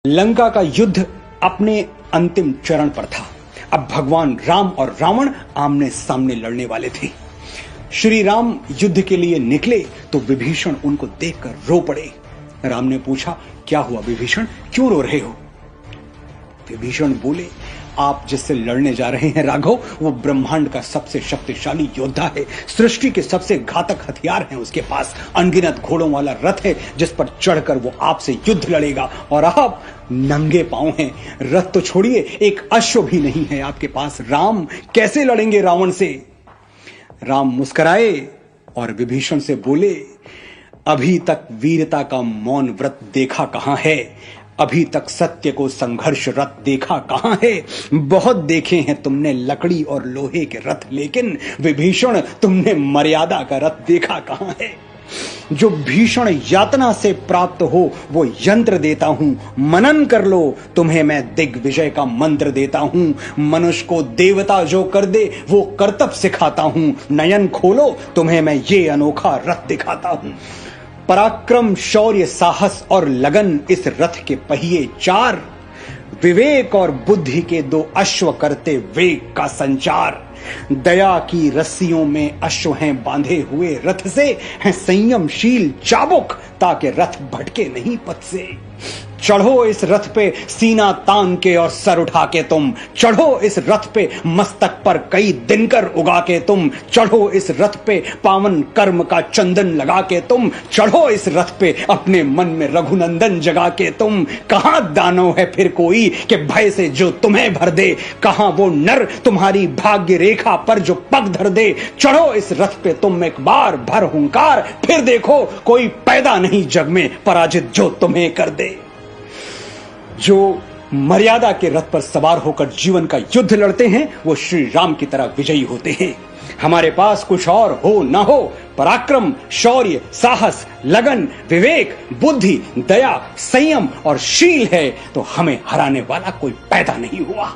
लंका का युद्ध अपने अंतिम चरण पर था। अब भगवान राम और रावण आमने सामने लड़ने वाले थे। श्री राम युद्ध के लिए निकले तो विभीषण उनको देखकर रो पड़े। राम ने पूछा, क्या हुआ विभीषण, क्यों रो रहे हो? विभीषण बोले, आप जिससे लड़ने जा रहे हैं राघव, वो ब्रह्मांड का सबसे शक्तिशाली योद्धा है। सृष्टि के सबसे घातक हथियार हैं उसके पास। अनगिनत घोड़ों वाला रथ है जिस पर चढ़कर वो आपसे युद्ध लड़ेगा, और आप नंगे पांव हैं। रथ तो छोड़िए, एक अश्व भी नहीं है आपके पास। राम कैसे लड़ेंगे रावण से? राम मुस्कुराए और विभीषण से बोले, अभी तक वीरता का मौन व्रत देखा कहां है? अभी तक सत्य को संघर्ष रथ देखा कहां है? बहुत देखे हैं तुमने लकड़ी और लोहे के रथ, लेकिन विभीषण तुमने मर्यादा का रथ देखा कहां है? जो भीषण यातना से प्राप्त हो वो यंत्र देता हूं, मनन कर लो, तुम्हें मैं दिग्विजय का मंत्र देता हूं। मनुष्य को देवता जो कर दे वो करतब सिखाता हूं। नयन खोलो, तुम्हें मैं ये अनोखा रथ दिखाता हूं। पराक्रम, शौर्य, साहस और लगन इस रथ के पहिए चार। विवेक और बुद्धि के दो अश्व करते वेग का संचार। दया की रस्सियों में अश्व हैं बांधे हुए, रथ से हैं संयमशील चाबुक, ताकि रथ भटके नहीं पथ से। चढ़ो इस रथ पे सीना तान के और सर उठा के तुम। चढ़ो इस रथ पे मस्तक पर कई दिनकर उगा के तुम। चढ़ो इस रथ पे पावन कर्म का चंदन लगा के तुम। चढ़ो इस रथ पे अपने मन में रघुनंदन जगा के तुम। कहां दानव है फिर कोई कि भय से जो तुम्हें भर दे? कहां वो नर तुम्हारी भाग्य रेखा पर जो पग धर दे? चढ़ो इस रथ पे तुम एक बार भर हुंकार, फिर देखो कोई पैदा नहीं जग में पराजित जो तुम्हें कर दे। जो मर्यादा के रथ पर सवार होकर जीवन का युद्ध लड़ते हैं वो श्री राम की तरह विजयी होते हैं। हमारे पास कुछ और हो ना हो, पराक्रम, शौर्य, साहस, लगन, विवेक, बुद्धि, दया, संयम और शील है तो हमें हराने वाला कोई पैदा नहीं हुआ।